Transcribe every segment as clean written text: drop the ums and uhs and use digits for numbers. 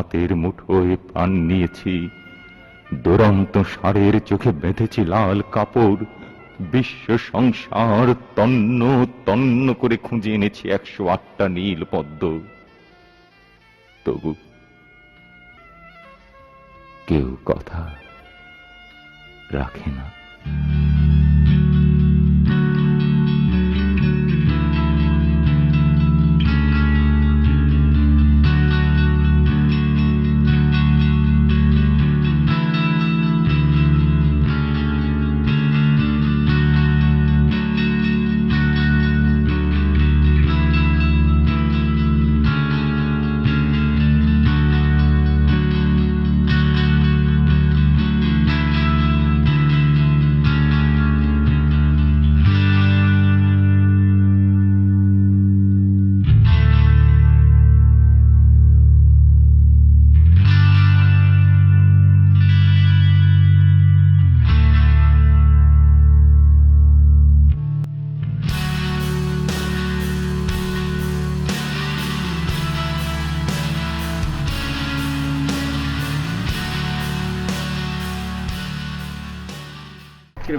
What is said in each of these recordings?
হাতের মুঠোয় প্রাণ নিয়েছি, দুরন্ত ষাঁড়ের চোখে বেঁধেছি লাল কাপড়, বিশ্ব সংসার তন্ন তন্ন করে খুঁজে এনেছি 108টা নীল পদ্ম। তবু কেউ কথা রাখে না।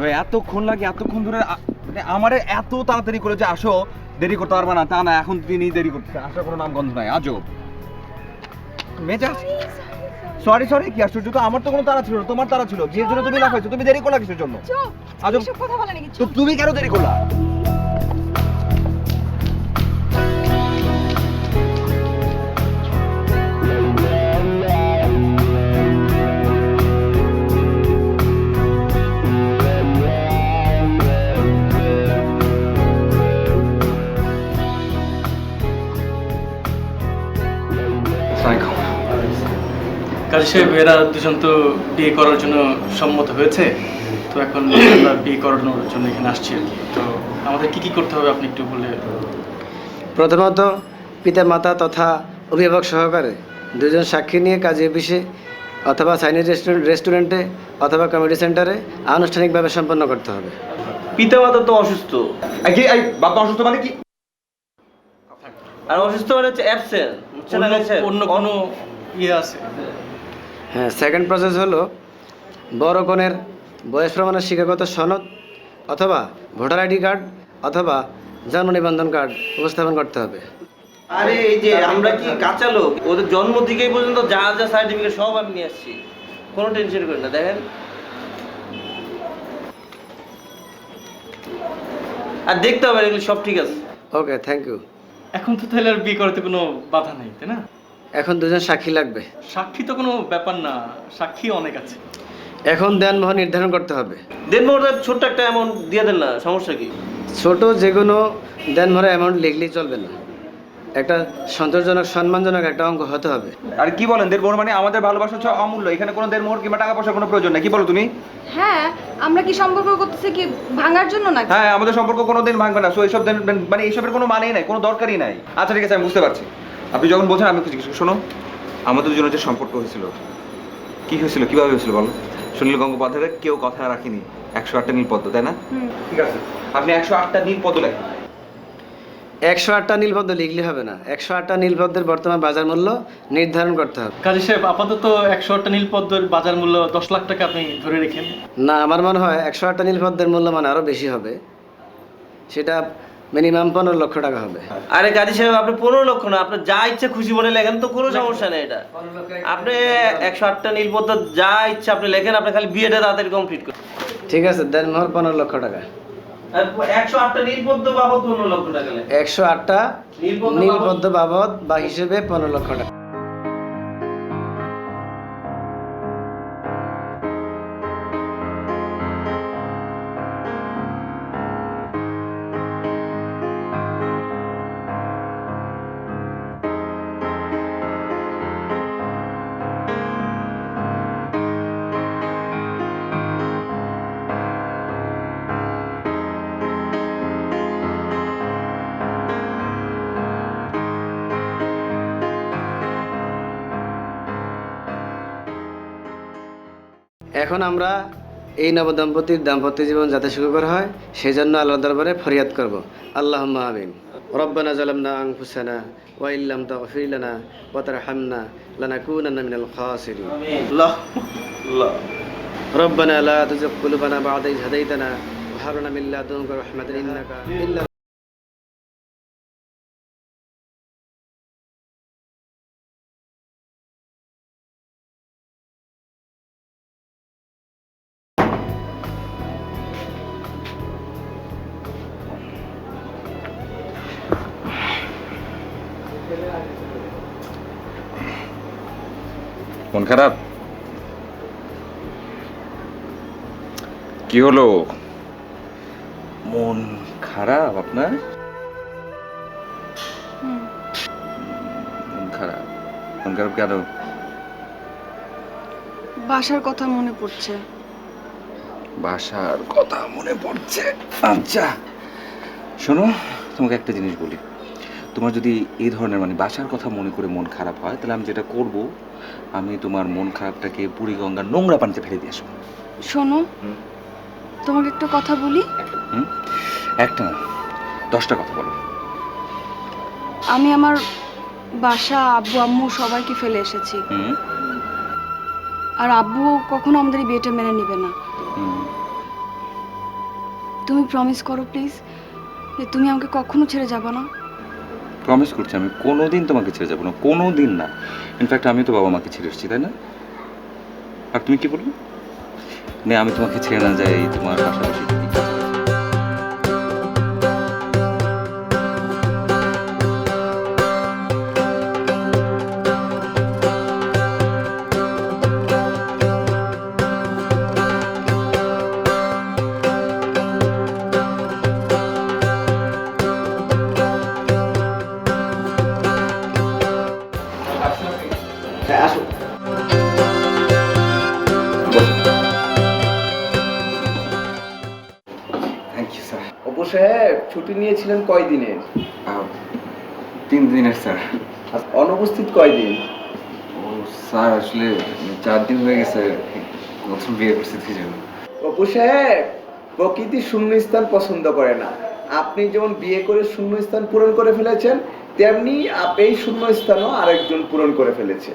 ভাই এতক্ষণ লাগে, এতক্ষণ ধরে মানে আমারে এত তাড়াতাড়ি করে যে আসো, দেরি করতে পারবে না তা না, এখন তিনি দেরি করতেছে, আসার কোনো নাম গন্ধ নাই। আজব মেজা। সরি সরি, কি আশ্চর্য, তো আমার তো কোনো তাড়া ছিল না, তোমার তাড়া ছিল, বিয়ের জন্য তুমি লাফাইছো, তুমি দেরি করলা কিসের জন্য? আজব কথা বলে নাকি? তো তুমি কেন দেরি করলা? কাজী সাহেব, এরা দুজন তো বিয়ে করার জন্য সম্মত হয়েছে, তো এখন আমরা বিয়ে করানোর জন্য এখানে আসছি আর কি। তো আমাদের কি কি করতে হবে আপনি একটু বলে। প্রথমত পিতা মাতা তথা অভিভাবক সহকারে দুজন সাক্ষী নিয়ে কাজী অফিসে অথবা চাইনিজ রেস্টুরেন্টে অথবা কমিউনিটি সেন্টারে আনুষ্ঠানিকভাবে সম্পন্ন করতে হবে। পিতামাতা তো অসুস্থ। বাবা অসুস্থ মানে কি? আর অসুস্থ মানে হচ্ছে অ্যাবসেন্ট, অন্য কোনো ইয়ে আছে? হ্যাঁ, সেকেন্ড প্রসেস হলো বড় কনের বয়স প্রমাণের শিক্ষাগত সনদ অথবা ভোটার আইডি কার্ড অথবা জন্ম নিবন্ধন কার্ড উপস্থাপন করতে হবে। আরে এই যে আমরা কি কাঁচা লোক, ওদের জন্ম থেকে পর্যন্ত যা যা সার্টিফিকেট সব আমি নিয়ে আসছি, কোনো টেনশন করেন না। দেখেন, আর দেখতে হবে এগুলো সব ঠিক আছে। ওকে, থ্যাংক ইউ। এখন তো তাহলে আর বিয়ে করাতে কোনো বাধা নেই, তাই না? এখন দুজন সাক্ষী লাগবে। সাক্ষী তো কোনো ব্যাপার না, সাক্ষী অনেক আছে। এখন দেনমোহর নির্ধারণ করতে হবে। দেনমোহর ছোট্ট একটা অ্যামাউন্ট দিয়ে দেন না, সমস্যা কি? ছোট যে কোনো দেনমোহরের অ্যামাউন্ট লিখলেই চলবে না, একটা সন্তোষজনক সম্মানজনক একটা অঙ্ক হতে হবে। আর কি বলেন, দেড়মোহর মানে আমাদের ভালোবাসা হচ্ছে অমূল্য, এখানে কোনো দেড়মোহর কিংবা টাকা পয়সার কোনো প্রয়োজন নেই। কি বলো তুমি? হ্যাঁ, আমরা কি সম্পর্ক করতেছি কি ভাঙার জন্য নাকি? হ্যাঁ, আমাদের সম্পর্ক কোনোদিন ভাঙবে না, সো এইসব মানে এইসবের কোনো মানেই নাই, কোনো দরকারই নাই। আচ্ছা ঠিক আছে, আমি বুঝতে পারছি। আপনি যখন বলছেন আমি কিছু শোনো, আমাদের দুজনের যে সম্পর্ক হয়েছিল, কি হয়েছিল, কিভাবে হয়েছিল বলো? সুনীল গঙ্গোপাধ্যায়ের কেউ কথা রাখিনি 108টা নীল পদ্ম, তাই না? ঠিক আছে, আপনি 108টা নীল পদ্ম লেখেন। 108টা নীলপদ্ম লিখলে হবে না, 108টা নীলপদ্মের বর্তমান বাজার মূল্য নির্ধারণ করতে হবে। কাজী সাহেব, আপাতত 108টা নীলপদ্মের বাজার মূল্য 10 লাখ টাকা আপনি ধরে রেখেন। না, আমার মনে হয় 108টা নীলপদ্মের মূল্য মানে আরও বেশি হবে, সেটা মিনিমাম 15 লক্ষ টাকা হবে। আরে কাজী সাহেব, আপনি 15 লক্ষ না, আপনার যা ইচ্ছা খুশি মনে লেখেন, তো কোনো সমস্যা নেই। এটা আপনি 108টা নীলপদ্ম যা ইচ্ছা আপনি লেখেন, আপনি খালি বিয়েটা তাড়াতাড়ি কমপ্লিট করুন। ঠিক আছে, দেনমোহর 15 লক্ষ টাকা। 108টা নীলপদ্ম বাবদ 15 লক্ষ টাকা লেখেন। 108টা নীলপদ্ম বাবদ বা হিসেবে 15 লক্ষ টাকা। এখন আমরা এই নবদম্পতির দাম্পত্য জীবন যাতে সুখকর হয় সেজন্য আল্লাহর দরবারে ফরিয়াদ করব। আল্লাহুম্মা আমিন। ربنا ظلمنا أنفسنا وإن لم تغفر لنا وترحمنا لنكونن من الخاسرين আল্লাহ আল্লাহ ربنا لا تزغ قلوبنا بعد إذ هديتنا وهب لنا من لدنك رحمة إنك إلا মন খারাপ? কি হলো? মন খারাপ আপনার? মন খারাপ? মন খারাপ কেন? বাসার কথা মনে পড়ছে। বাসার কথা মনে পড়ছে? আচ্ছা শোনো, তোমাকে একটা জিনিস বলি। তোমার যদি এই ধরনের মানে বাসার কথা মনে করে মন খারাপ হয়, তাহলে আমি যেটা করব, আমি তোমার মন খারাপটাকে বুড়িগঙ্গার নোংরা পানিতে ফেলে দিয়ে আসবো। শোনো, তোমাকে একটা কথা বলি। একটা না, 10টা কথা বলো। আমি আমার বাসা, আব্বু আম্মু সবাইকে ফেলে এসেছি। আর আব্বু কখনো আমাদের এই বিয়েটা মেনে নেবে না। তুমি প্রমিস করো প্লিজ, যে তুমি আমাকে কখনো ছেড়ে যাবে না। প্রমিস করছি, আমি কোনোদিন তোমাকে ছেড়ে যাবো না, কোনোদিন না। ইনফ্যাক্ট আমি তো বাবা মাকে ছেড়ে এসেছি, তাই না? আর তুমি কি বলবে? না, আমি তোমাকে ছেড়ে না যাই তোমার পাশাপাশি কি কাজ আছে? হ্যাঁ আসো। Thank you sir. অপু সাহেব ছুটি নিয়েছিলেন কয়দিনের? 3 দিনের স্যার। আর অনুপস্থিত কয়দিন? ও স্যার, আসলে 4 দিন হয়ে গেছে, নতুন বিয়ে করছি সেই। অপু সাহেব প্রকৃতি শূন্যস্থান পছন্দ করে না। আপনি যেমন বিয়ে করে শূন্যস্থান পূরণ করে ফেলেছেন, তেমনি এই শূন্যস্থানও আরেকজন পূরণ করে ফেলেছে।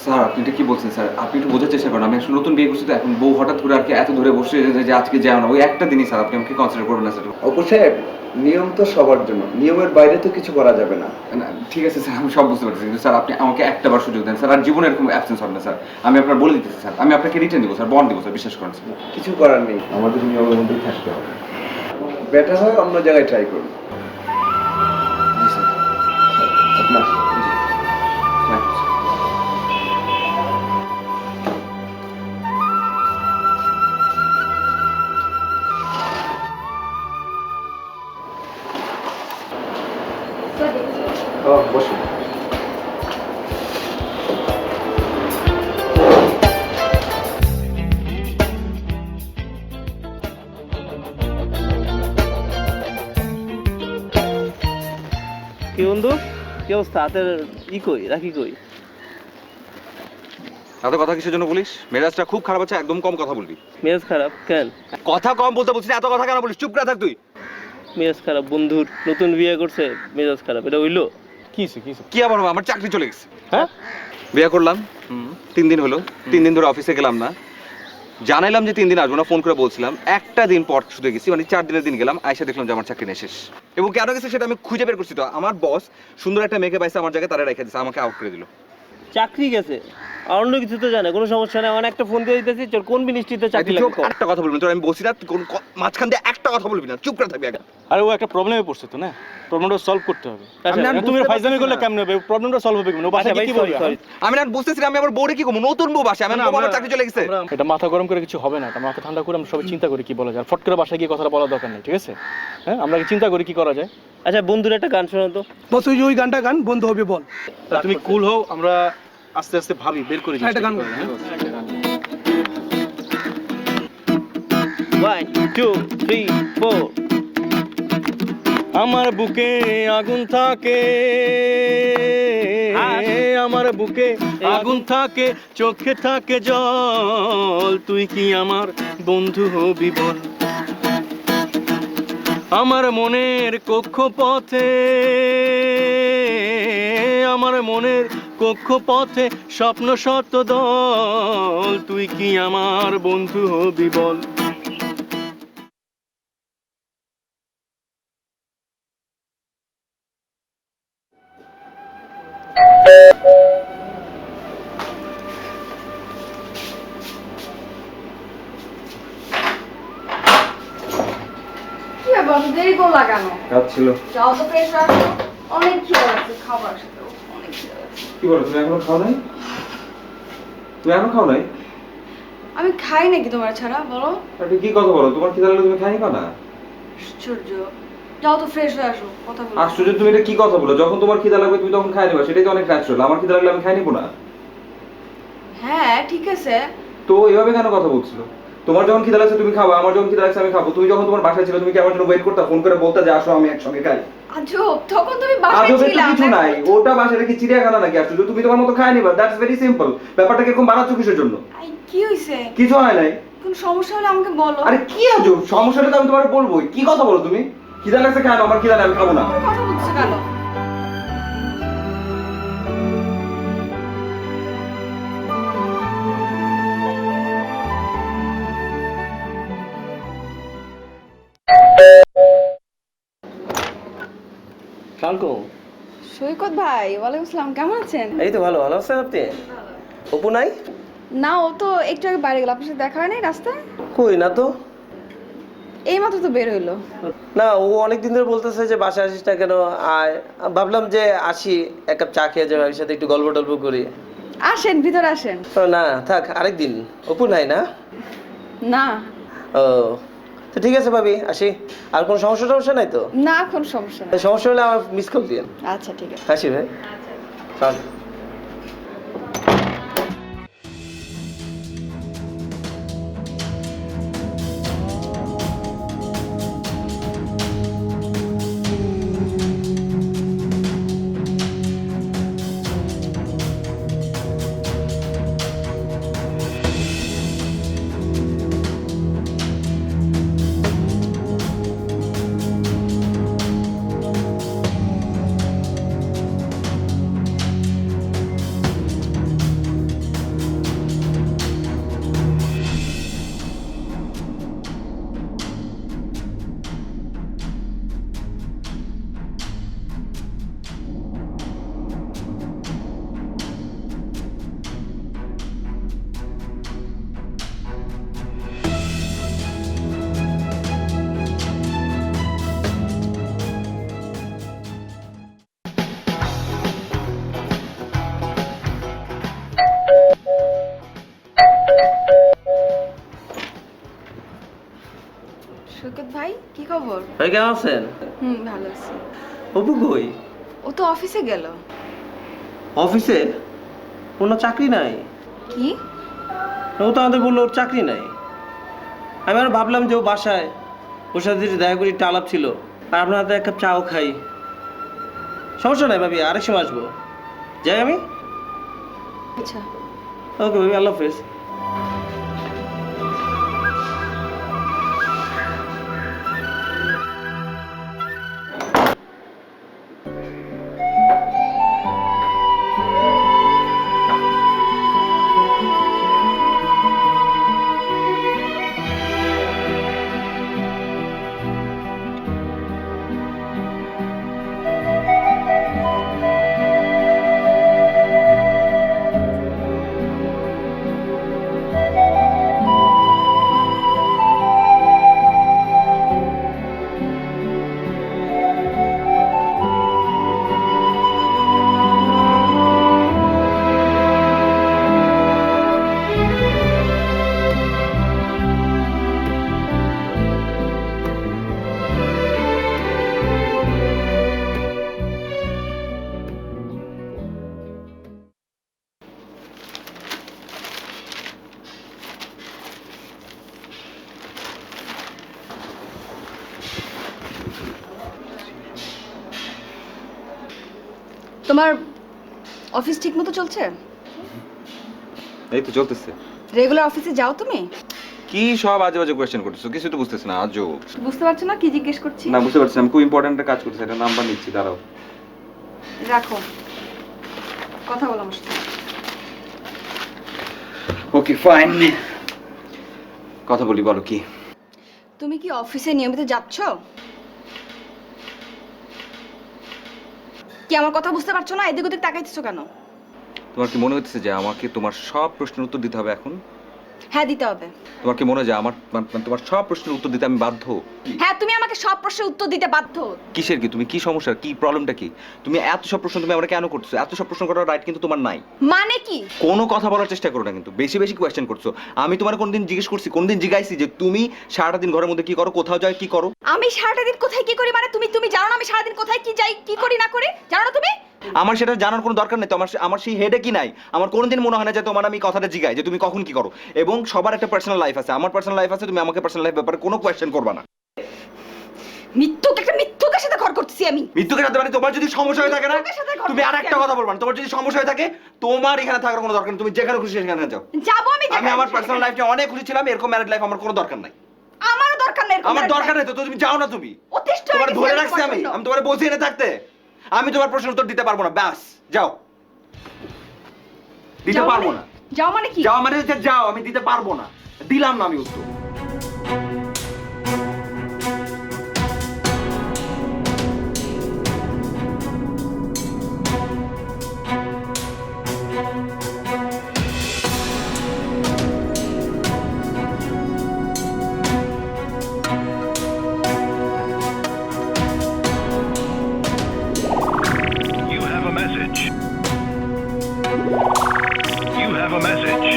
স্যার আপনি এটা কি বলছেন স্যার? আপনি একটু বোঝার চেষ্টা করেন। আমি আসলে নতুন বিয়ে করছি, তো এখন বউ হঠাৎ করে আর কি এত ধরে বসে যে আজকে যাও না, ওই একটা দিনই স্যার, আপনি আমাকে কনসিডার করবেন না স্যার। অপু সাহেব নিয়ম তো সবার জন্য, নিয়মের বাইরে তো কিছু করা যাবে না। না, ঠিক আছে স্যার, আমি সব বুঝতে পারছি, কিন্তু স্যার আপনি আমাকে একটা বার সুযোগ দেন স্যার, আর জীবনে এরকম অ্যাবসেন্স হবে না স্যার। আমি আপনার বলে দিতেছি স্যার, আমি আপনাকে রিটার্ন দিব স্যার, বন্ড দিব স্যার, বিশ্বাস করেন স্যার। কিছু করার নেই, আমাদের নিয়মের মধ্যেই থাকতে হবে। বেটার হয় অন্য জায়গায় ট্রাই করুন। জি স্যার। আপনার জি, থ্যাংক ইউ স্যার। বসুন। কি বন্ধু, কি অবস্থা? হাতের কই রাখি কই? এত কথা কিসের জন্য বলিস? মেজাজটা খুব খারাপ আছে, একদম কম কথা বলবি। মেজাজ খারাপ কেন? কথা কম বলতে বলছিস, এত কথা কেন বলিস? চুপ করে থাক তুই। মেজাজ খারাপ বন্ধুর, নতুন বিয়ে করছে, মেজাজ খারাপ, এটা হইলো? কি আবার হবে? আমার চাকরি চলে গেছে। হ্যাঁ, বিয়ে করলাম, 3 দিন হলো, 3 দিন ধরে অফিসে গেলাম না। জানাইলাম যে 3 দিন আসবো না, ফোন করে বলছিলাম। একটা দিন পর শুধু গেছি, মানে 4 দিনের দিন গেলাম, আইসা দেখলাম যে আমার চাকরি নেই, শেষ। এবং কেন গেছে সেটা আমি খুঁজে বের করছি। তো আমার বস সুন্দর একটা মেয়েকে পাইছে আমার জায়গায়, তারা রেখে দিচ্ছে, আমাকে আউট করে দিল। চাকরি গেছে, আর অন্য কিছু তো জানে, কোনো সমস্যা নেই। আমার একটা ফোন দিয়ে দিতেছি, চল কোন মিনিস্ট্রিতে চাকরি লাগে? একটা কথা বলবি না তোর, আমি বলছি না, মাঝখান দিয়ে একটা কথা বলবি না, চুপ করে থাকবি একদম। আরে ও একটা প্রবলেমে পড়ছে তো, না প্রবলেমটা সলভ করতে হবে। তুমি ফাইজলামি করলে কেমন হবে? প্রবলেমটা সলভ হবে কেমন? ও বাসায় কি বলবে? আমি না বুঝতেছি, আমি আমার বউরে কি করবো? নতুন বউ বাসে, আমি আমার চাকরি চলে গেছে। এটা মাথা গরম করে কিছু হবে না, এটা মাথা ঠান্ডা করে আমরা সবাই চিন্তা করি কি বলা যায়। ফট করে বাসায় গিয়ে কথাটা বলার দরকার নেই, ঠিক আছে? হ্যাঁ, আমরা কি চিন্তা করি কি করা যায়। আচ্ছা বন্ধুর একটা গান শোনাও তো। বস ওই গানটা গান বন্ধ হবে বল। তুমি কুল হও, আমরা আস্তে আস্তে ভাবি বের করে একটা গান 1 2 3 4 আমার বুকে আগুন থাকে, আমার বুকে আগুন থাকে, চোখে থাকে জল, তুই কি আমার বন্ধু হবি বল। আমার মনের কক্ষপথে, আমার মনের কক্ষপথে স্বপ্ন শত দল, তুই কি আমার বন্ধু হবি বল। কি ব্যাপার দেরি করলা কেন? কাজ ছিল। যাও তো ফ্রেশ হয়ে আসো। অনেক খিদে লাগছে খাবার সাথে, অনেক খিদে লাগছে। কি বলো, তুমি এখনো খাও নাই? তুমি এখনো খাও নাই? আমি খাই নাকি তোমার ছাড়া বলো? তুমি কি কথা বলো, তোমার খিদা লাগলে তুমি খাই নিবা না? আশ্চর্য। যাও তো ফ্রেশ হয়ে আসো, কথা বলো। আশ্চর্য, তুমি এটা কি কথা বলো? যখন তোমার খিদা লাগবে তুমি তখন খাই নিবা, সেটাই তো অনেক ন্যাচারাল। আমার খিদা লাগলে আমি খাই নিবো না? হ্যাঁ ঠিক আছে। তো এভাবে কেন কথা বলছিল? তোমার যখন খিদা লাগছে তুমি খাবা, আমার যখন খিদা লাগছে আমি খাবো। তুমি যখন তোমার বাসায় ছিল তুমি কি আমার জন্য ওয়েট করতে, ফোন করে বলতে যে আসো আমি একসঙ্গে খাই? আজব, তখন তুমি বাসায় আজবে তো ছিলা। কিছু নাই, ওটা বাসায় কি চিড়িয়াখানা নাকি? আশ্চর্য, তুমি তোমার মতো খাই নিবা, দ্যাটস ভেরি সিম্পল। ব্যাপারটা কিরকম বানাচ্ছ কিসের জন্য? আই, কি হইছে? কিছু হয় নাই। কোন সমস্যা হলে আমাকে বলো। আরে কি আজব, সমস্যাটা তো আমি তোমার বলবোই। কি কথা বলো তুমি? খিদা লাগছে খাও, আমার খিদা নাই, আমি খাবো না। তুমি কথা বলছো কেন? শালকো, সৈকত ভাই, ওয়ালাইকুম আসসালাম, কেমন আছেন? এই তো ভালো। ভালো আছেন আপনি? অপু নাই? না, ও তো একটু আগে বাইরে গেল। আপনার সাথে দেখা হয় নাই রাস্তায়? কই না তো। এই মাত্র তো বের হইলো। না, ও অনেকদিন ধরে বলতেছে যে বাসায় আসিস না কেন। আয়, ভাবলাম যে আসি, এক কাপ চা খেয়ে যাবে, সাথে একটু গল্প টল্প করি। আসেন, ভিতরে আসেন। ও না থাক, আরেকদিন। অপু নাই না? না ও, তো ঠিক আছে ভাবি, আসি। আর কোনো সমস্যা টমস্যা নাই তো? না, কোন সমস্যা নেই। সমস্যা হলে আমার মিস কল দিন। আচ্ছা ঠিক আছে। আসি ভাই। চল। সৈকত ভাই, কি খবর? ভাই কেমন আছেন? ভালো আছি। অপু কই? ও তো অফিসে গেল। অফিসে? কোনো চাকরি নাই? কি? ও তো আমাদের বললো ওর চাকরি নাই। আমি আর ভাবলাম যে ও বাসায়, ওর সাথে যদি দেখা করি একটু আলাপ ছিল, আর আপনার হাতে এক কাপ চাও খাই। সমস্যা নাই ভাবি, আরেক সময় আসবো। যাই আমি? আচ্ছা। ওকে ভাবি, আল্লাহ হাফেজ। তোমার অফিস ঠিকমতো চলছে? এই তো চলতেছে। রেগুলার অফিসে যাও তুমি? কি সব আজে বাজে কোয়েশ্চেন করতেছো? কিছু তো বুঝতেছ না। আজও বুঝতে পারছো না কি জিজ্ঞেস করছি? না, বুঝতে পারছি, আমি খুব ইম্পর্টেন্ট একটা কাজ করতেছি, এটা নাম্বার নিচ্ছি, দাঁড়াও। রাখো, কথা বলো আমার সাথে। ওকে ফাইন, কথা বলি, বলো কি? তুমি কি অফিসে নিয়মিত যাচ্ছ? কি আমার কথা বুঝতে পারছো না? এদিক ওদিক তাকাইতেছো কেন? তোমার কি মনে হচ্ছে যে আমাকে তোমার সব প্রশ্নের উত্তর দিতে হবে এখন? হ্যাঁ, দিতে হবে। তোমার কি মনে হয় যে আমার তোমার সব প্রশ্নের উত্তর দিতে আমি বাধ্য? হ্যাঁ, তুমি আমাকে সব প্রশ্নের উত্তর দিতে বাধ্য। কিসের কি? তুমি কি সমস্যা, কি প্রবলেমটা কি? তুমি এত সব প্রশ্ন তুমি আমাকে কেন করছো? এত সব প্রশ্ন করার রাইট কিন্তু তোমার নাই। মানে কি? কোনো কথা বলার চেষ্টা করো না, কিন্তু বেশি বেশি কোয়েশ্চেন করছো। আমি তোমার কোনদিন জিজ্ঞেস করছি, কোনদিন জিজ্ঞাসি যে তুমি সারাটা দিন ঘরের মধ্যে কি করো, কোথাও যাও কি করো? আমি সারাটা দিন কোথায় কি করি মানে তুমি জানো না আমি সারাদিন কোথায় কি যাই, কি করি না করি? জানো না তুমি? আমার সেটা জানার কোনো দরকার নেই তো। আমার সেই হেডে কি নাই? আমার কোনোদিন মনে হয় না যে তোমার আমি কথাটা জিগাই যে তুমি কখন কি করো। এবং সবার একটা পার্সোনাল লাইফ আছে, আমার পার্সোনাল লাইফ আছে, তুমি আমাকে পার্সোনাল লাইফ ব্যাপারে কোনো কোয়েশ্চেন করবা না। মিথ্যুকের সাথে ঘর করতেছি আমি। মৃত্যুকে সাথে মানে তোমার যদি সমস্যা হয়ে থাকে না, মৃত্যুকের সাথে ঘর তুমি আর করছি একটা আমি। কথা বলবা না। তোমার যদি সমস্যা হয়ে থাকে, তোমার এখানে থাকার কোনো দরকার নেই, তুমি যেখানে খুশি সেখানে যাও। যাবো আমি আমি আমার পার্সোনাল লাইফে অনেক খুশি ছিলাম, এরকম ম্যারিড লাইফ আমার কোনো দরকার নাই। আমারও দরকার নেই এরকম আমার একটা দরকার নেই তো, তুমি যাও না। তুমি অতিষ্ঠ হয়ে তোমার গেছি ধরে আমি রাখছি আমি, প্রচণ্ড। আমি তোমার বসে এনে থাকতে। আমি তোমার প্রশ্নের উত্তর দিতে পারবো না, ব্যাস যাও। দিতে যাও পারবো মানে? না। যাও মানে কি? যাও মানে হচ্ছে যাও, আমি দিতে পারবো না, দিলাম না আমি উত্তর। You have a message. You have a message.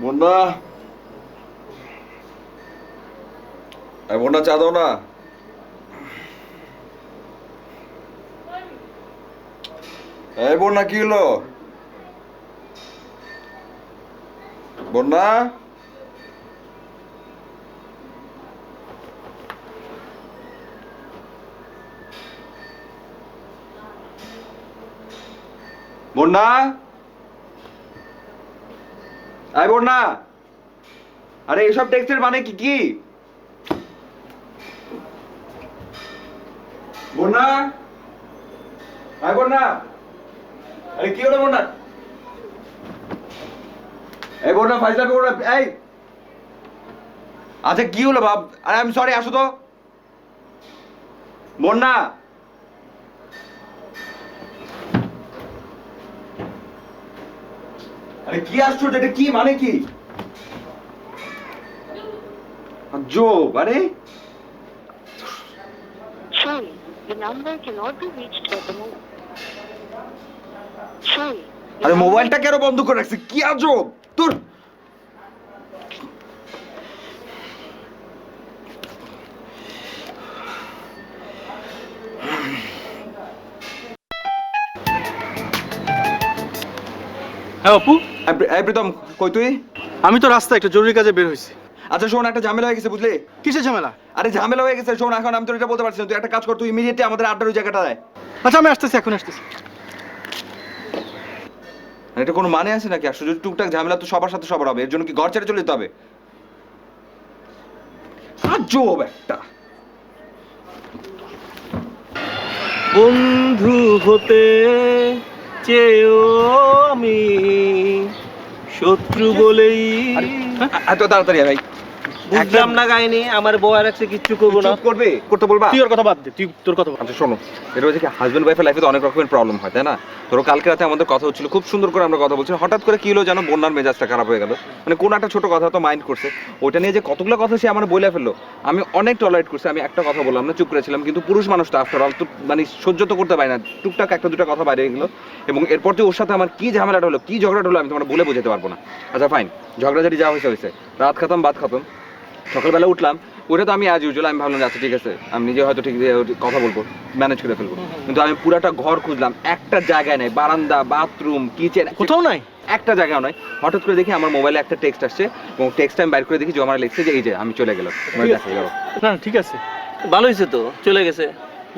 বন্যা, বন্যা চা দাও না। এই বন্যা, কি হলো? বন্যা, বন্যা, আয় বন্যা। আরে এসব টেক্সটের মানে কি কি? বন্যা, আয় বন্যা। আরে কি হলো বন্যা? এই বন্যা, ফাইজলামি করো না। এই আচ্ছা, কি হলো বাপ? আরে আমি সরি, আসো তো। বন্যা, আরে কি আসছো? এটা কি মানে কি? জোব, আরে Sorry, the number cannot be reached at the moment. Sorry. the আরে number- মোবাইলটা কেন বন্ধ করে রাখছে? কি আজব তোর। হ্যাঁ অপু, এই প্রীতম, কই তুই? আমি তো রাস্তায় একটা জরুরি কাজে বের হয়েছি। আচ্ছা শোন, একটা ঝামেলা হয়ে গেছে বুঝলি? কিসের ঝামেলা? আরে ঝামেলা হয়ে গেছে, শোন, এখন আমি তোর এটা বলতে পারছি না। তুই একটা কাজ কর, তুই ইমিডিয়েটলি আমাদের আড্ডার ওই জায়গাটা দেয়। আচ্ছা আমি আসতেছি, এখন আসতেছি। এটা কোনো মানে আছে নাকি? আসলে যদি টুকটাক ঝামেলা তো সবার সাথে সবার হবে, এর জন্য কি ঘর ছেড়ে চলে যেতে হবে? আজব একটা। বন্ধু হতে চেয়েও আমি শত্রু বলেই এত তাড়াতাড়ি ভাই বুঝলাম না গাইনি। আমার বউ আর একটা কিচ্ছু করবো না। চুপ করবে, করতে বলবা? তুই ওর কথা বাদ দে, তুই তোর কথা বল। আচ্ছা শোনো, এটা হচ্ছে কি, হাজবেন্ড ওয়াইফের লাইফে তো অনেক রকমের প্রবলেম হয়, তাই না? ধরো কালকে রাতে আমাদের কথা হচ্ছিল, খুব সুন্দর করে আমরা কথা বলছিলাম, হঠাৎ করে কি হলো জানো, বন্যার মেজাজটা খারাপ হয়ে গেল। মানে কোনো একটা ছোট কথা তো মাইন্ড করছে, ওইটা নিয়ে যে কতগুলো কথা সে আমার বলে ফেললো। আমি অনেক টলারেট করছি, আমি একটা কথা বললাম না, চুপ করেছিলাম। কিন্তু পুরুষ মানুষ তো আফটার অল তো মানে সহ্য তো করতে পারি না, টুকটাক একটা দুটো কথা বাইরে গেলো। এবং এরপর যে ওর সাথে আমার কি ঝামেলাটা হলো, কি ঝগড়াটা হলো, আমি তোমার বলে বোঝাতে পারবো না। আচ্ছা ফাইন, ঝগড়াঝাটি যা হয়েছে হয়েছে, রাত খতম বাদ খতম। সকালবেলা উঠলাম, ওটা তো আমি অ্যাজ ইউজুয়াল আমি ভাবলাম যে আচ্ছা ঠিক আছে, আমি নিজে হয়তো ঠিক কথা বলবো, ম্যানেজ করে ফেলবো। কিন্তু আমি পুরাটা ঘর খুঁজলাম, একটা জায়গায় নেই, বারান্দা, বাথরুম, কিচেন, কোথাও নাই। একটা জায়গাও নয়। হঠাৎ করে দেখি আমার মোবাইলে একটা টেক্সট আসছে, এবং টেক্সট আমি বাইর করে দেখি যে আমার লিখছে যে এই যে আমি চলে গেলাম। না ঠিক আছে, ভালো হয়েছে তো, চলে গেছে,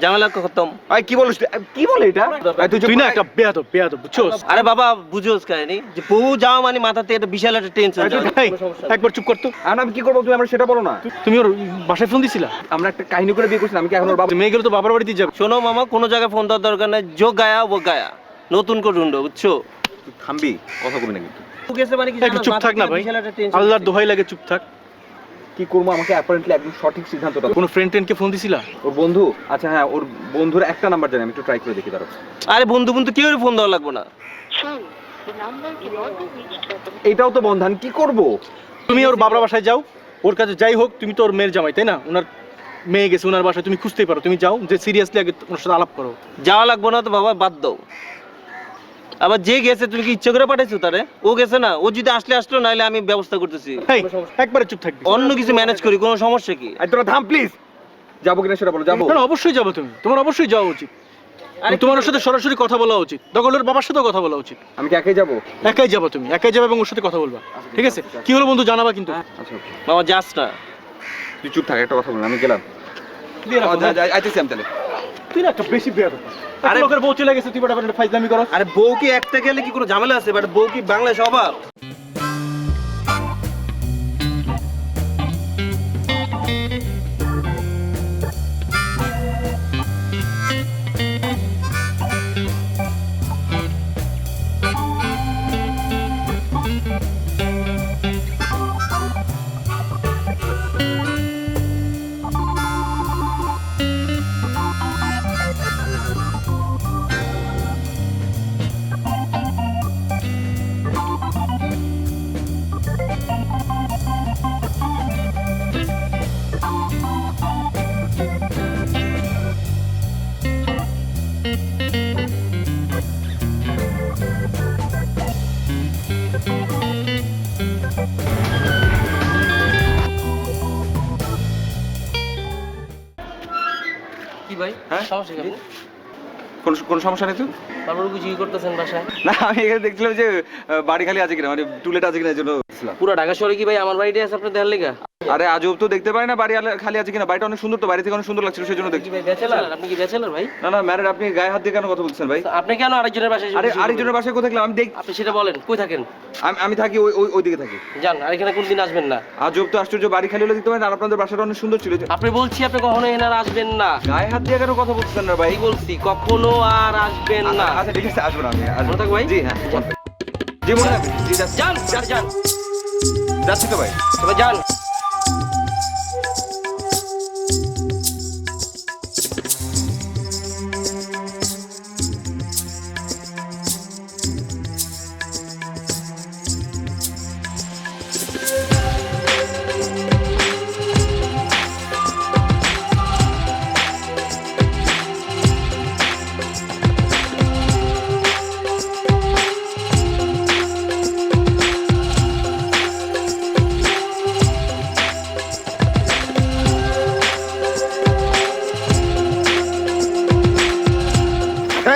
ঝামেলা খতম। ভাই কি বলিস কি বলে এটা ভাই, তুই না একটা বেয়াদব বুঝছস? আরে বাবা বুঝোস কাহিনী যে বউ যাওয়া মানে মাথাতে একটা বিশাল একটা টেনশন। এই, একবার চুপ করতো। আর আমি কি করবো, তুমি আমার সেটা বলো না। তুমি ওর বাসায় ফোন দিছিলা? আমরা একটা কাহিনী করে বিয়ে করছিলাম, আমি কি এখন ওর বাবা? মেয়ে গেলে তো বাবার বাড়িতে যাবে। শোনো মামা, কোনো জায়গায় ফোন দেওয়ার দরকার নাই, যো গায়া ও গায়া, নতুন করে ঢুন্ডো, বুঝছো? তুই থামবি, কথা বলবি না কিন্তু। ও গেছে মানে কি একটু জানো, চুপ থাক না মাথাতে ভাই, বিশাল একটা tension আল্লাহর হচ্ছে। দোহাই লাগে চুপ থাক। কি করবো, আমাকে অ্যাপারেন্টলি একদম সঠিক সিদ্ধান্তটা দাও। কোনো ফ্রেন্ড টেনকে ফোন দিছিলা? ওর বন্ধু, আচ্ছা হ্যাঁ, ওর বন্ধুর একটা নাম্বার জানি, আমি একটু ট্রাই করে দেখি দাঁড়াও। আরে বন্ধু বন্ধু কেউ ফোন দেওয়া লাগবে না। Sorry, the number cannot be reached at the এইটাও তো বন্ধন, কি করব? তুমি ওর বাবার বাসায় যাও, ওর কাছে যাই হোক, তুমি তো ওর মেয়ের জামাই তাই না? ওনার মেয়ে গেছে ওনার বাসায়, তুমি খুঁজতেই পারো। তুমি যাও, যে সিরিয়াসলি আগে ওর সাথে আলাপ করো। যাওয়া লাগবে না তো বাবা, বাদ দাও। আবার যে গেছে তুমি কি ইচ্ছে করে পাঠাইছো তারে? ও গেছে না, ও যদি আসলো, নাহলে আমি ব্যবস্থা করতেছি, এই, একবারে চুপ থাকবি। অন্য কিছু ম্যানেজ করি, কোনো সমস্যা কি? আর তোরা থাম প্লিজ। যাবো কিনা সেটা বলো, যাবো? না, না, অবশ্যই যাবো তুমি, তোমার অবশ্যই যাওয়া উচিত। তোমার ওর সাথে সরাসরি কথা বলা উচিত, তখন ওর বাবার সাথেও কথা বলা উচিত। আমি কি একাই যাবো? একাই যাবো, তুমি একাই যাবে এবং ওর সাথে কথা বলবা, ঠিক আছে? কি হলো বন্ধু জানাবা কিন্তু। আচ্ছা okay. মামা যাস না। তুই চুপ থাক, একটা কথা বল, আমি গেলাম। আইতেছি আমি তাহলে। তুই না একটা বেশি বেয়াদব। আরে আরে লোকের বউ চলে গেছে, তুই বাটা বাটা ফাইজলামি করো। আরে বউ কি একটা গেলে কি কোনো ঝামেলা আছে? বাট বউ কি বাংলায় স্বভাব? কি ভাই, হ্যাঁ? সমস্যা কি? কোন সমস্যা নেই তো? তারপর কিছু কি করতেছেন বাসায়? না, আমি এখানে দেখছিলাম যে বাড়ি খালি আছে কিনা, মানে টুলেট আছে কিনা, এই জন্য ছিলাম। পুরো ঢাকা শহরে কি ভাই আমার বাড়িতে আছে আপনার দেখার লেগা? আরে আজব তো, দেখতে পারি না বাড়ি খালি আছে কিনা। বাড়িটা অনেক সুন্দর তো, বাড়ি থেকে অনেক সুন্দর লাগছিল, সেই জন্য দেখছি। কি ভাই ব্যাচেলর? আপনি কি ব্যাচেলর ভাই? না না ম্যারেড। আপনি গায়ে হাত দিয়ে কেন কথা বলছেন ভাই? তো আপনি কেন আরেকজনের বাসায় এসে আরে বসে আরেকজনের বাসায় কোথায় গেলাম আমি দেখ। আপনি সেটা বলেন, কই থাকেন? আমি থাকি ওই দিকে থাকি। যান, আর এখানে কোনদিন আসবেন না। আজব তো, আশ্চর্য, বাড়ি খালি হলে দেখতে পারেন। আর আপনাদের বাসাটা অনেক সুন্দর ছিল। আপনি বলছি আপনি কখনো এখানে আর আসবেন না। গায়ে হাত দিয়ে কেন কথা বলছেন না ভাই? এই বলছি কখনো আর আসবেন না। আচ্ছা ঠিক আছে, আসবো না আমি। মনে থাকবে ভাই? জি হ্যাঁ, জি মনে থাকবে। জি যাচ্ছি। যান যান, যাচ্ছি তো ভাই। তবে যান।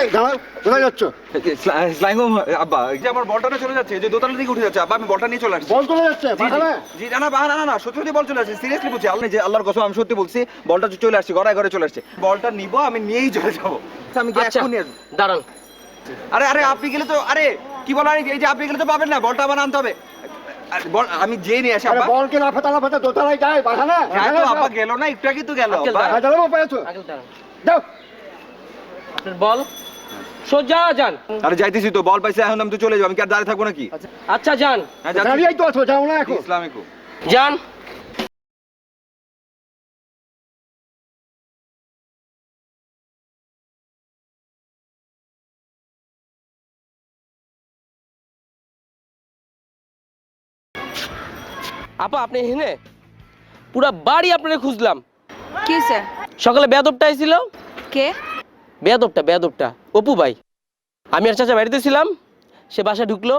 এই দাঁড়াও, কোথায় যাচ্ছ? ইসলাম আব্বা, এই যে আমার বলটা না চলে যাচ্ছে, এই যে দোতলা দিকে উঠে যাচ্ছে। আব্বা আমি বলটা নিয়ে চলে আসছি। বল চলে যাচ্ছে জি, জি, বাগানে? জি না বাহানা না, সত্যি সত্যি বল চলে আসছে। সিরিয়াসলি বলছি, আল্লাহ যে আল্লাহর কসম, আমি সত্যি বলছি, বলটা চলে আসছে, ঘরে ঘরে চলে আসছে। বলটা নিব, আমি নিয়েই চলে যাবো। আচ্ছা, আমি কি আচ্ছা এখন নিয়ে আসবো? দাঁড়ান। আরে আরে আপনি গেলে তো, আরে কি বল, আরে এই যে আপনি গেলে তো পাবেন না, বলটা আবার আনতে হবে। আরে, বল আমি যেয়ে নিয়ে আসি আরে আব্বা। বল কি না ফেতা দোতলায় যায় বাগানে? যাই তো আব্বা, গেল না, একটু আগে তো গেল আঙ্কেল, আব্বা। দাঁড়ান। দাঁড়াবো পেয়েছো? আগে দাঁড়ান। যাও। আপনার বল সোজা যান। আরে যাইতেছি তো, বল পাইছে, এখন আমি তো চলে যাবো। আমি কি আর দাঁড়িয়ে থাকবো নাকি? আচ্ছা যান হ্যাঁ যাচ্ছি। দাঁড়িয়েই তো আছো, যাও না এখন। ইসলামিকু। যান। আপা আপনি এখানে? পুরা বাড়ি আপনারে খুঁজলাম। কি হয়েছে? সকালে বেয়াদবটা আইছিল। কে? বেয়াদবটা অপু ভাই। আমি আর চাচা বাড়িতে ছিলাম, সে বাসায় ঢুকলো,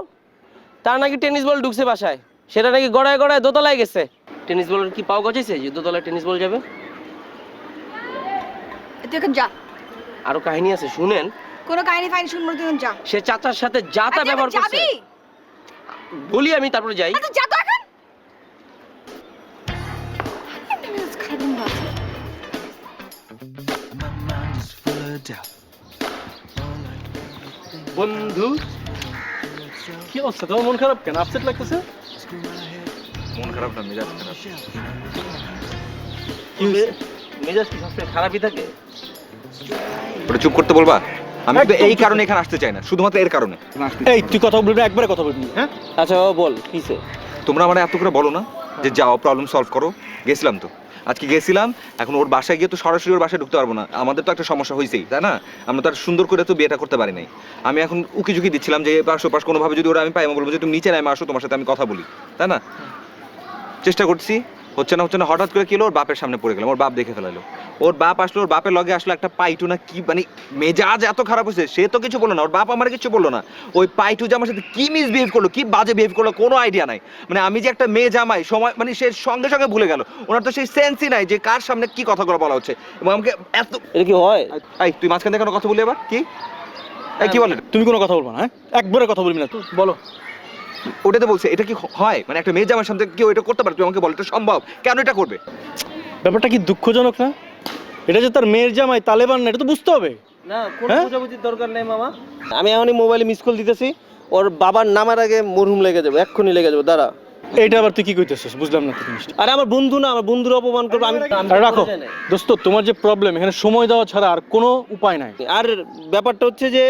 তার নাকি টেনিস বল ঢুকছে বাসায়, সেটা নাকি গড়ায় গড়ায় দোতলায় গেছে। টেনিস বলের কি পাও গজাইছে যে দোতলায় টেনিস বল যাবে? তুই এখন যা। আরো কাহিনী আছে শুনেন। কোনো কাহিনী ফাইনি শুনবো না, তুই এখন যা। সে চাচার সাথে যা তা আচ্ছা, ব্যবহার করছে। যাবি? বলি আমি, তারপরে যাই। আচ্ছা যা তো এখন। এমনি মেজাজ খারাপ দিন বাজে। বন্ধু কি অবস্থা, তোমার মন খারাপ কেন? আপসেট লাগতেছে? মন খারাপ না, মেজাজ খারাপ। কি হয়েছে? মেজাজ কি সবসময় খারাপই থাকে? ওটা চুপ করতে বলবা? আমি তো এই কারণে এখানে আসতে চাই না, শুধুমাত্র এর কারণে। এই তুই কথা বলবি না, একবারে কথা বলবি না, হ্যাঁ? আচ্ছা বাবা বল কিসে? তোমরা মানে এত করে বলো না যে যাও প্রবলেম সলভ করো। গেছিলাম তো, আজকে গেছিলাম, এখন ওর বাসায় গিয়ে তো সরাসরি ওর বাসায় ঢুকতে পারবো না, আমাদের তো একটা সমস্যা হয়েছেই, তাই না? আমরা তো আর সুন্দর করে তো বিয়েটা করতে পারি নাই। আমি এখন উকি ঝুঁকি দিচ্ছিলাম যে পাশ ওপাশ কোনোভাবে যদি ওরা আমি পাই, আমি বলবো যে তুমি নিচে নামে আসো, তোমার সাথে আমি কথা বলি, তাই না? চেষ্টা করছি, হচ্ছে না হচ্ছে না, হঠাৎ করে কি হলো, ওর বাপের সামনে পড়ে গেলাম, ওর বাপ দেখে ফেলালো। ওর বাপ আসলো, ওর বাপের লগে আসলো একটা পাইটু না কি, মানে মেজাজ এত খারাপ হয়েছে, সে তো কিছু বললো না, ওর বাপ আমার কিছু বললো না, ওই পাইটু যে আমার সাথে কি মিসবিহেভ করলো, কি বাজে বিহেভ করলো, কোনো আইডিয়া নাই। মানে আমি যে একটা মেয়ে জামাই, সময় মানে সে সঙ্গে সঙ্গে ভুলে গেল, ওনার তো সেই সেন্সই নাই যে কার সামনে কি কথাগুলো বলা হচ্ছে, এবং আমাকে এত। এটা কি হয়? এই তুই মাঝখান থেকে কোনো কথা বলি এবার কি? এই কি বলে? তুমি কোনো কথা বলবো না, হ্যাঁ? একবারে কথা বলবি না, তুই বলো। ওটা তো বলছে, এটা কি হয়? মানে একটা মেয়ে জামার সামনে কেউ এটা করতে পারে? তুই আমাকে বল, এটা সম্ভব? কেন এটা করবে? ব্যাপারটা কি দুঃখজনক না? এটা যে তার মেয়ের জামাই, তালেবান না, এটা তো বুঝতে হবে। না কোনো হ্যাঁ? বোঝাবুঝির দরকার নেই মামা। আমি এখনই মোবাইলে মিস কল দিতেছি, ওর বাবার নামার আগে মরহুম লেগে যাবে, এক্ষুনি লেগে যাবে, দাঁড়া। এইটা আবার তুই কি কইতেছিস? বুঝলাম না তো জিনিসটা। আরে আমার বন্ধু না, আমার বন্ধুর অপমান করবে, আমি আর রাখো দোস্ত, তোমার যে প্রবলেম, এখানে সময় দেওয়া ছাড়া আর কোনো উপায় নাই। আর ব্যাপারটা হচ্ছে যে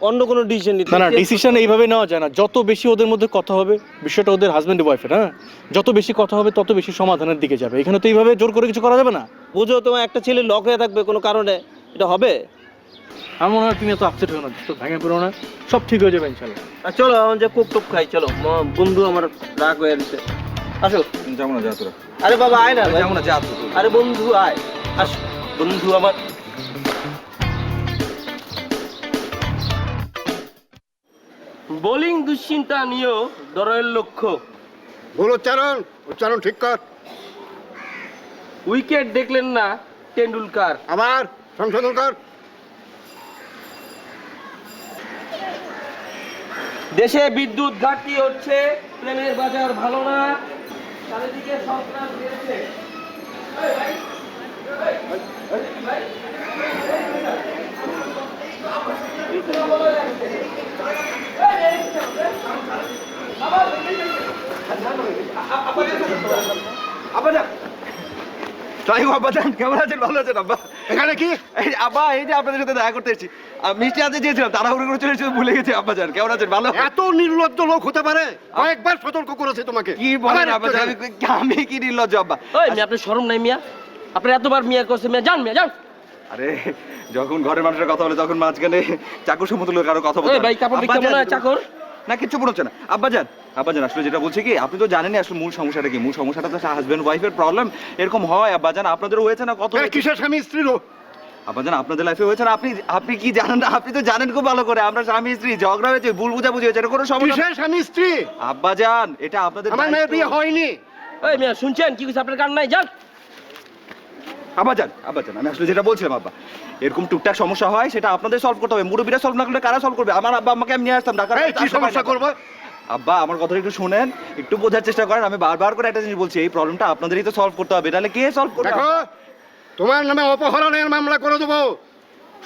অন্য কোনো ডিসিশন নিতে না না, ডিসিশন এইভাবে নেওয়া যায় না। যত বেশি ওদের মধ্যে কথা হবে, বিষয়টা ওদের হাজব্যান্ড ওয়াইফের, হ্যাঁ, যত বেশি কথা হবে তত বেশি সমাধানের দিকে যাবে। এখানে তো এইভাবে জোর করে কিছু করা যাবে না। বুঝো, তোমার একটা ছেলে লক হয়ে থাকবে কোনো কারণে, এটা হবে? আমার মনে হয় তুমি এত আপসেট হও না, তো ভেঙে পড়ো না, সব ঠিক হয়ে যাবে ইনশাল্লাহ। আর চলো এখন যে কোক টোক খাই, চলো। বন্ধু আমার রাগ হয়ে দিচ্ছে, আসো। যাবো না, যা তোরা। আরে বাবা আয় না ভাই। যাবো না, যা তুই। আরে বন্ধু আয়, আস বন্ধু আমার। বোলিং দুশ্চিন্তা নিয়েও দরের লক্ষ্য, ভুল উচ্চারণ, উচ্চারণ ঠিক কর। উইকেট দেখলেন না টেন্ডুলকার। আবার সংশোধন কর। দেশে বিদ্যুৎ ঘাটতি হচ্ছে, প্লেনের বাজার ভালো না, চারিদিকে সন্ত্রাস বেড়েছে। তাই আব্বাজান কেমন আছেন? ভালো আছেন আব্বা? এখানে কি? এই আব্বা, এই যে আপনাদের সাথে দেখা করতে এসেছি। মিষ্টি আনতে চেয়েছিলাম, তাড়াহুড়ো করে চলে এসেছি, ভুলে গেছি। আব্বাজান কেমন আছেন? ভালো? এত নির্লজ্জ লোক হতে পারে? কয়েকবার সতর্ক করেছে তোমাকে। কি বলেন আবার আব্বাজান? আমি কি নির্লজ্জ আব্বা? ওই মিয়া, আপনার শরম নাই মিয়া? আপনার এতবার মিয়া করছে, মিয়া যান, মিয়া যান। আরে যখন ঘরের মানুষের কথা বলে তখন মাঝখানে চাকর সমতুল্য কারো কথা বলতে ওই ভাই, কাপড় দেখতে মনে হয় চাকর? না, কিচ্ছু মনে হচ্ছে না। আব্বাজান, আব্বাজান আসলে যেটা বলছি কি, আপনি তো জানেনই আসলে মূল সমস্যাটা কি। মূল সমস্যাটা তো হাজবেন্ড ওয়াইফের প্রবলেম। এরকম হয় আব্বাজান, আপনাদেরও হয়েছে না? কত কিসের স্বামী স্ত্রীরও? আব্বাজান আপনাদের লাইফে হয়েছে না? আপনি আপনি কি জানেন না? আপনি তো জানেন খুব ভালো করে, আমরা স্বামী স্ত্রী, ঝগড়া হয়েছে, ভুল বুঝাবুঝি হয়েছে, এটা কোনো সমস্যা না। কিসের স্বামী স্ত্রী? আব্বাজান এটা আপনাদের আমার মেয়ের বিয়ে হয়নি। ওই মিয়া শুনছেন কি কিছু? আপনার কান নাই, যান। আব্বাজান, আব্বাজান আমি আসলে যেটা বলছিলাম আব্বা, এরকম টুকটাক সমস্যা হয়, সেটা আপনাদের সলভ করতে হবে। মুরব্বীরা সলভ না করলে কারা সলভ করবে? আমার আব্বা আমাকে আমি নিয়ে আসতাম ঢাকা। এই কি সমস্যা করবো? আব্বা আমার কথাটা একটু শুনেন, একটু বোঝার চেষ্টা করেন। আমি বারবার করে একটা জিনিস বলছি, এই প্রবলেমটা আপনাদেরই তো সলভ করতে হবে, তাহলে কে সলভ করবে? দেখো, তোমার নামে অপহরণের মামলা করে দেবো।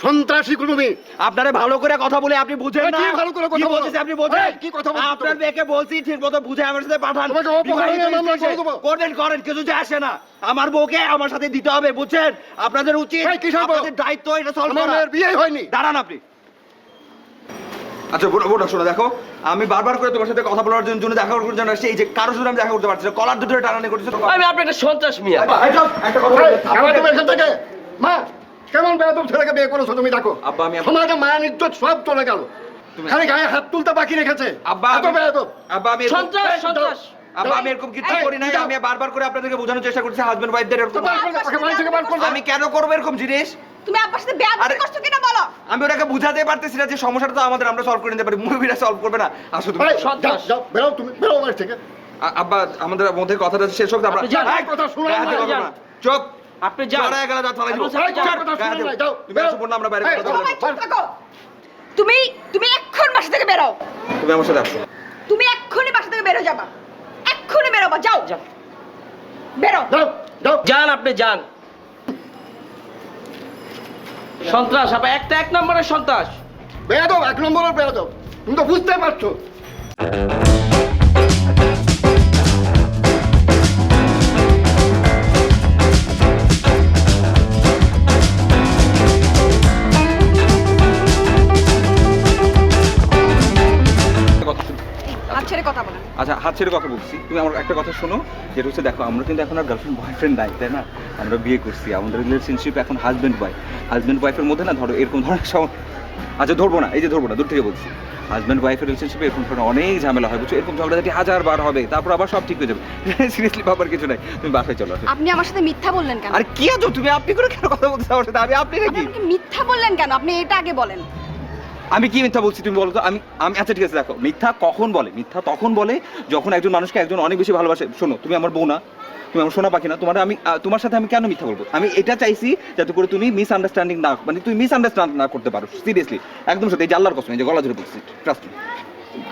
সন্ত্রাসী তুমি। আপনারে ভালো করে কথা বলে আপনি বুঝেন না? কি ভালো করে কথা কি বলো? বলতেছি আপনি বোঝেন? এই, কি কথা বলছো আপনার তুমি? মেয়েকে বলছি ঠিকমতো বুঝে আমার সাথে পাঠান। তোমাকে অপহরণের মামলা করে দেবো। করবেন, করেন, কিছু যায় আসে না। আমার বউকে আমার সাথে দিতে হবে, বুঝছেন? আপনাদের উচিত, এই, কিসের বউ? আপনাদের দায়িত্ব এটা সলভ আমার করা। মেয়ের বিয়ে হয়নি। দাঁড়ান আপনি। আচ্ছা বোটা শোনো, দেখো আমি বারবার করে তোমার সাথে কথা বলার জন্য দেখা করার জন্য আসছি, এই যে কারোর সাথে আমি দেখা করতে পারছি না, কলার দুটো টানানি করতেছে। আমি আপনার একটা সন্ত্রাস মিয়া। একটা কথা এই, আমার তুমি এখান থেকে। মা, কেমন বেয়াদব ছেলেকে বিয়ে করেছো তুমি? দেখো আব্বা, আমি সমাজে মায়া ইজ্জত সব চলে গেল, খালি গায়ে হাত তুলতে বাকি রেখেছে। আব্বা, এত বেয়াদব। আব্বা আমি সন্ত্রাস, সন্ত্রাস। আব্বা আমি এরকম কিছু করি নাই। আমি বারবার করে আপনাদেরকে বোঝানোর চেষ্টা করছি হাজবেন্ড ওয়াইফদের এরকম। বার করে দাও, ওকে বাড়ি থেকে বার করে দাও। আমি কেন করবো এরকম জিনিস? তুমি আব্বার সাথে বেয়াদবি করছো কিনা বলো? আমি ওটাকে বুঝাতে পারতেছি না যে সমস্যাটা তো আমাদের, আমরা সলভ করে নিতে পারি, মুরব্বীরা সলভ করবে না। আসো তুমি। এই, যাও, যাও, বেরো তুমি, বেরো বাড়ি থেকে। আব্বা আমাদের মধ্যে কথাটা শেষ হোক, আমরা আপনি যান। এই কথা শোনা গায়ে হাতে না, কথা যান। না। চুপ। আপনি যান। চড়ায় গেলে দাঁত ফালাই দিব। আপনি যান। এই, কথা শোনা না, যাও, তুমি বেরো। আসো পূর্ণ, আমরা বাইরে এই, কথা বলবো। সবাই চুপ থাকো। তুমি এক্ষুনি বাসা থেকে বেরো। তুমি আমার সাথে আসো। তুমি এক্ষুনি বাসা থেকে বেরো যাবা। এক্ষুনি বেরোবা, যাও যান। বেরো। যাও, যাও। যান, আপনি যান। সন্ত্রাস আবার একটা 1 নম্বরের সন্ত্রাস। বেয়াদব, 1 নম্বরের বেয়াদব। তুমি তো বুঝতে পারছো। হাত ছেড়ে কথা বলেন। আচ্ছা হাত ছেড়ে কথা বলছি, তুমি আমার একটা কথা শোনো, যেটা হচ্ছে দেখো আমরা কিন্তু এখন আর গার্লফ্রেন্ড বয়ফ্রেন্ড নাই, তাই না? আমরা বিয়ে করছি, আমাদের রিলেশনশিপ এখন হাজব্যান্ড ওয়াইফের মধ্যে না ধরো এরকম ধরনের আচ্ছা ধরবো না, এই যে ধরবো না, দূর থেকে বলছি। হাজব্যান্ড ওয়াইফের রিলেশনশিপে এরকম ধরনের অনেক ঝামেলা হয়, বুঝছো? এরকম ঝগড়াঝাটি 1000 বার হবে, তারপর আবার সব ঠিক হয়ে যাবে। সিরিয়াসলি ভাবার কিছু নাই, তুমি বাসায় চলো। আপনি আমার সাথে মিথ্যা বললেন কেন? আরে কি আছো তুমি, আপনি করে কেন কথা বলছো আমার সাথে? আমি আপনি আপনি নাকি? আমাকে মিথ্যা বললেন কেন? আপনি এটা আগে বলেন। আমি কি মিথ্যা বলছি তুমি বলো তো? আমি আমি আচ্ছা ঠিক আছে, দেখো মিথ্যা কখন বলে? মিথ্যা তখন বলে যখন একজন মানুষকে একজন অনেক বেশি ভালোবাসে। শোনো, তুমি আমার বউ না, তুমি আমার সোনা পাখি না, তোমার সাথে আমি কেন মিথ্যা বলবো? আমি এটা চাইছি যাতে করে তুমি মিসআন্ডারস্ট্যান্ডিং না, মানে তুমি মিসআন্ডারস্ট্যান্ড না করতে পারো। সিরিয়াসলি একদম সত্যি, এই যে আল্লাহর কসম, এই যে গলা ধরে বলছি, ট্রাস্ট মি।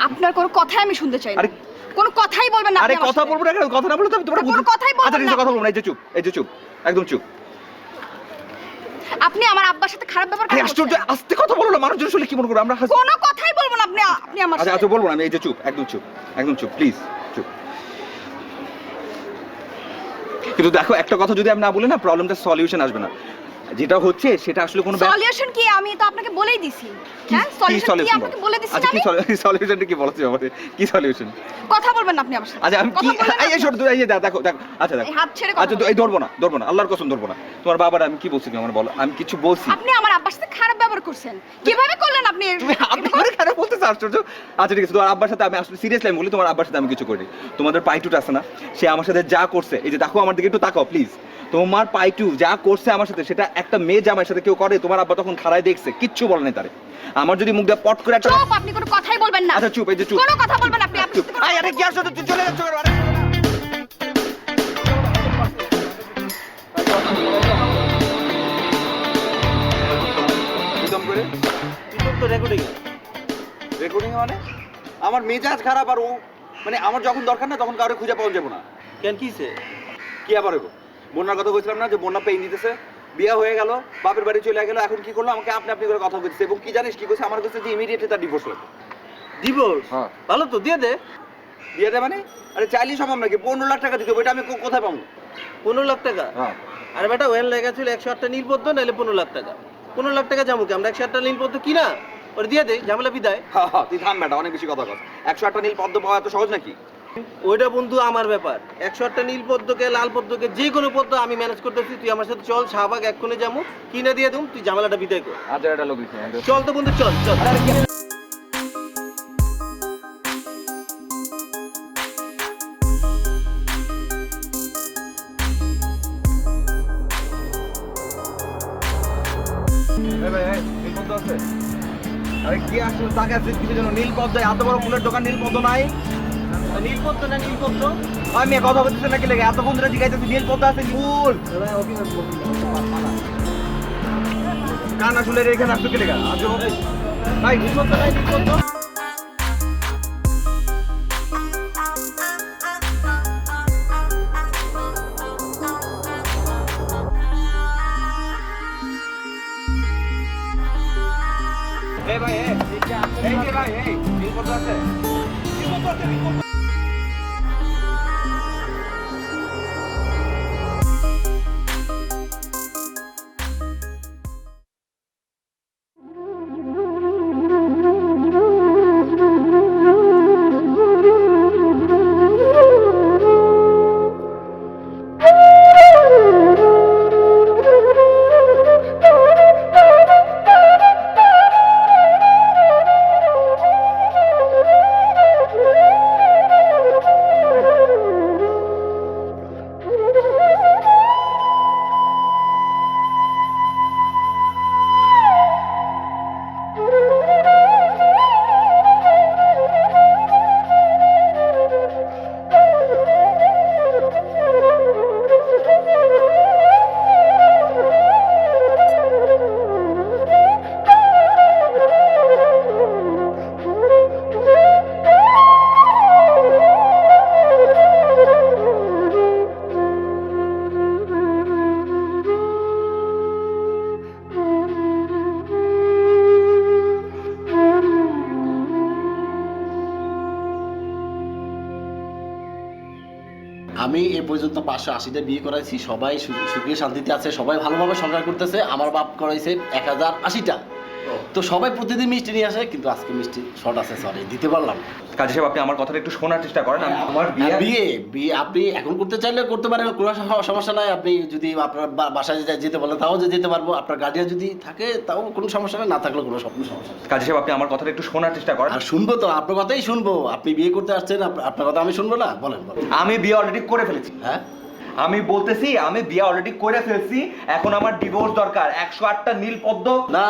আপনার কোনো কথাই আমি শুনতে চাই না। আরে কোনো কথাই বলবেন না আপনি আরে আমার কথা সাথে। বলবো না কেন? কথা না বলে তো আমি তোমার কোনো কথাই বলবেন আচ্ছা ঠিক আছে, না। কথা বলবো না, এই যে চুপ, এই যে চুপ, একদম চুপ। আপনি আমার আব্বার সাথে খারাপ ব্যবহার আরে কেন আশ্চর্য, করছেন? আস্তে কথা বলো না, মানুষজন শুনলে কি মনে করবে? আমরা কোনো কথাই বলবো না আপনি আমার আচ্ছা সাথে। আচ্ছা বলবো না আমি, এই যে চুপ, একদম চুপ, একদম চুপ, প্লিজ চুপ। কিন্তু দেখো একটা কথা যদি আমি না বলি না, প্রবলেমটা সলিউশন আসবে না। যেটা হচ্ছে সেটা আসলে কোনো সলিউশন কি আমি তো আপনাকে বলেই দিছি। হ্যাঁ, সলিউশন কি আপনাকে বলে দিছি না আচ্ছা আমি? কি সলিউশনটা কি বলছো আমাকে? কি সলিউশন? কথা বলবেন না আপনি আমার সাথে। আচ্ছা আমি কি কথা বলবেন না এই আপনি। শোনো, এই যে দেখো দেখো, আচ্ছা দেখো, এই হাত ছেড়ে কথা আচ্ছা এই ধরবো না, আল্লাহর কসম ধরবো না। তোমার বাবার আমি কি বলছি তুমি আমার বলো? আমি কিছু বলছি? আপনি আমার আব্বার সাথে খারাপ ব্যবহার করছেন। কিভাবে করলেন আপনি? তুমি আপনি করে কেন বলতেছ? আশ্চর্য। আচ্ছা ঠিক আছে, তোমার আব্বার সাথে আমি আসলে সিরিয়াসলি আমি বলি, তোমার আব্বার সাথে আমি কিছু করিনি। তোমাদের পাইটুট আছে না, সে আমার সাথে যা করছে, এই যে দেখো আমার দিকে একটু তাকাও প্লিজ। তোমার পাইটু যা করছে আমার সাথে, সেটা একটা মেয়ে জামাইয়ের সাথে কেউ করে? তোমার আব্বা তখন খাড়ায় দেখছে, কিচ্ছু বলে নাই তারে। আমার যদি মুখ দিয়ে পট করে একটা চুপ, আপনি কোনো কথাই বলবেন না। আচ্ছা চুপ, এই যে চুপ, কোনো কথা বলবেন না আপনি। চুপ। আরে কি আসলে তুই চলে যাচ্ছ কেন? আরে একদম করে তো রেকর্ডিং রেকর্ডিং মানে আমার মেজাজ খারাপ, আর ও মানে আমার যখন দরকার না তখন কাউকে খুঁজে পাওয়া যাবে না। কেন কিছে? কি আবার হইব? বন্যার কথা বলছিলাম না, যে বন্যা পেয়ে নিতেছে, বিয়ে হয়ে গেল, বাপের বাড়ি চলে গেল, এখন কি করলো? আমাকে আপনি করে কথা বলছে, এবং কি জানিস কি করছে? আমার কাছে যে ইমিডিয়েটলি তার ডিভোর্স হবে। ডিভোর্স? হ্যাঁ। ভালো তো, দিয়ে দে। দিয়ে দেয় মানে? আরে চাইলেই সম্ভব নাকি? 15 লাখ টাকা দিতে হবে, এটা আমি কোথায় পাবো? 15 লাখ টাকা? হ্যাঁ আরে বেটা, ওয়েল লেগা ছিল 108টা নীলপদ্ম, নাইলে 15 লাখ টাকা। 15 লাখ টাকা জামুকে আমরা 108টা নীলপদ্ম কিনা ওর দিয়ে দে, ঝামেলা বিদায়। হ্যাঁ, তুই থাম বেটা, অনেক বেশি কথা কর। 108টা নীল পদ্ম পাওয়া এত সহজ নাকি? ওইটা বন্ধু আমার ব্যাপার। 108টা নীল পদ্মকে, লাল পদ্মকে, যে কোনো পদ্ম আমি ম্যানেজ করতেছি। তুই আমার সাথে চল, শাহবাগ এক্ষুনি যাবো, কিনে দিয়ে দেবো, তুই ঝামেলাটা বিদায় কর। আচ্ছা এটা লোক চল তো বন্ধু, চল চল। আরে কি আসলে টাকা কিসের জন্য? নীল পদ্ম, এত বড় ফুলের দোকান, নীল পদ্ম নাই? নীলপদ্ম না নীলপদ্ম? আমি কথা বলতেছি নাকি লেগে এতক্ষণ ধরে জিজ্ঞাসা নীল পদ্ম আছে? ফুল কান আসলে এখানে আসতো কি লেগে? আজ ভাই নীল পদ্ম নাই, নীল পদ্ম। এই ভাই এই যে ভাই এই নীল পদ্ম আছে? নীল পদ্ম আছে, নীল পদ্ম। আমি এ পর্যন্ত 580টা বিয়ে করাইছি, সবাই সুখে শান্তিতে আছে, সবাই ভালোভাবে সংসার করতেছে। আমার বাপ করাইছে 1080টা। তো সবাই প্রতিদিন মিষ্টি নিয়ে আসে, কিন্তু আজকে মিষ্টি শর্ট আছে, সরি দিতে পারলাম না। কাজী সাহেব আপনি আমার কথাটা একটু শোনার চেষ্টা করেন। আমার বিয়ে বিয়ে আপনি এখন করতে চাইলে করতে পারেন, কোনো সমস্যা নাই। আপনি যদি আপনার বাসায় যেতে বলেন তাও যেতে পারবো, আপনার গার্ডিয়ান যদি থাকে তাও কোনো সমস্যা নেই, না থাকলেও কোনো সমস্যা নেই। কাজী সাহেব আপনি আমার কথাটা একটু শোনার চেষ্টা করেন। আর শুনবো তো, আপনার কথাই শুনবো। আপনি বিয়ে করতে আসছেন, আপনার কথা আমি শুনবো না? বলেন। আমি বিয়ে অলরেডি করে ফেলেছি। হ্যাঁ, আমি বলতেছি আমি বিয়ে অলরেডি করে ফেলছি, এখন আমার ডিভোর্স দরকার। 108টা নীল পদ্ম। না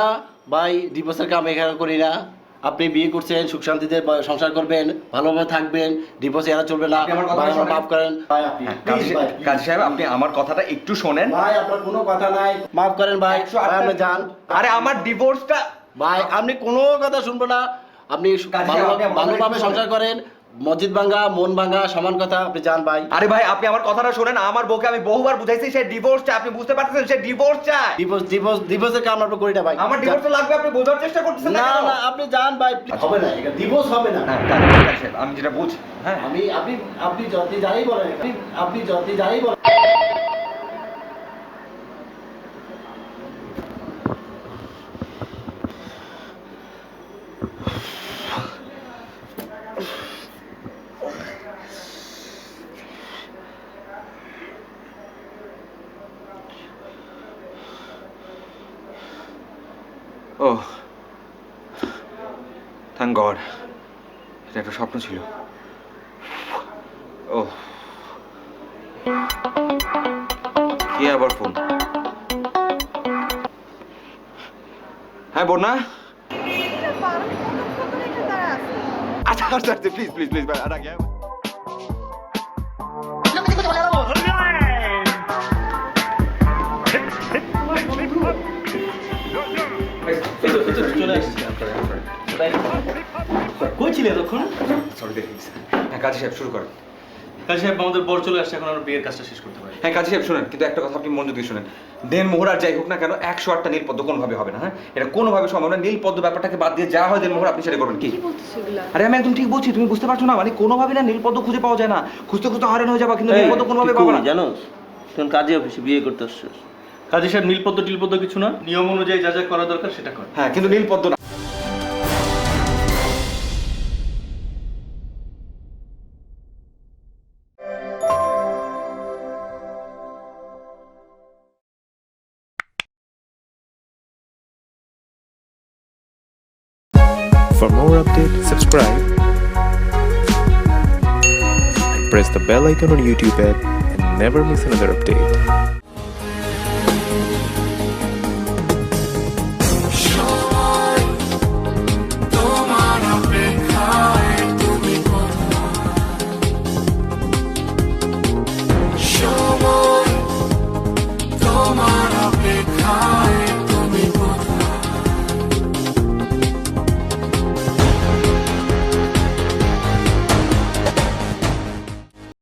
ভাই, ডিভোর্সের কাম এখানে করি না। আপনি বিয়ে করছেন, সুখ শান্তিতে সংসার করবেন, ভালোভাবে থাকবেন, ডিভোর্স এরা চলবে না। মাফ করেন ভাই, আপনি কাজী সাহেব আপনি আমার কথাটা একটু শোনেন। ভাই, আপনার কোনো কথা নাই, মাফ করেন ভাই, আপনি যান। আরে আমার ডিভোর্সটা ভাই, আপনি কোনো কথা শুনবো না। আপনি ভালোভাবে সংসার করেন, মসজিদ ভাঙ্গা মন ভাঙ্গা সমান কথা, আপনি যান ভাই। আরে ভাই আপনি আমার কথাটা শোনেন। আমার বউকে আমি বহুবার বুঝাইছি সে ডিভোর্স চায়, আপনি বুঝতে পারতেছেন সে ডিভোর্স চায়। ডিভোর্সের কাম আপনি করি না ভাই। আমার ডিভোর্স লাগবে, আপনি বোঝার চেষ্টা করতেছেন না না, আপনি যান ভাই, হবে না, এটা ডিভোর্স হবে না। কাজী সাহেব আমি যেটা বলছি, হ্যাঁ আপনি যতই যাই বলেন, আপনি যতই যাই বলেন। ও থ্যাংক গড, এটা একটা স্বপ্ন ছিল। ও কি আবার ফোন? হ্যাঁ বন্যা, আচ্ছা আচ্ছা প্লিজ প্লিজ প্লিজ আর আগে চলে আসছি। কই ছিলে তখন? সরি দেখে গেছি। হ্যাঁ কাজী সাহেব শুরু করেন। কাজী সাহেব আমাদের বর চলে আসছে, এখন আমরা বিয়ের কাজটা শেষ করতে পারি। হ্যাঁ কাজী সাহেব শুনেন, কিন্তু একটা কথা আপনি মনোযোগ দিয়ে শুনেন। দেন মোহর আর যাই হোক না কেন 108টা নীল পদ্ম কোনোভাবে হবে না। হ্যাঁ এটা কোনোভাবে সম্ভব না। নীল পদ্ম ব্যাপারটাকে বাদ দিয়ে যা হয় দেন মোহর আপনি সেটা করবেন। কি আরে আমি একদম ঠিক বলছি, তুমি বুঝতে পারছো না? মানে কোনোভাবে না নীল পদ্ম খুঁজে পাওয়া যায় না। খুঁজতে খুঁজতে হয়রান হয়ে যাবা, কিন্তু নীল পদ্ম কোনোভাবে পাবো না। জানো তুমি কাজী অফিসে বিয়ে করতে আসছো। কাজী সাহেব নীলপদ্ম টিলপদ্ম কিছু না, নিয়ম অনুযায়ী যা যা করা দরকার সেটা কর। হ্যাঁ কিন্তু নীল পদ্ম না। For more updates, subscribe and press the bell icon on YouTube app and never miss another update.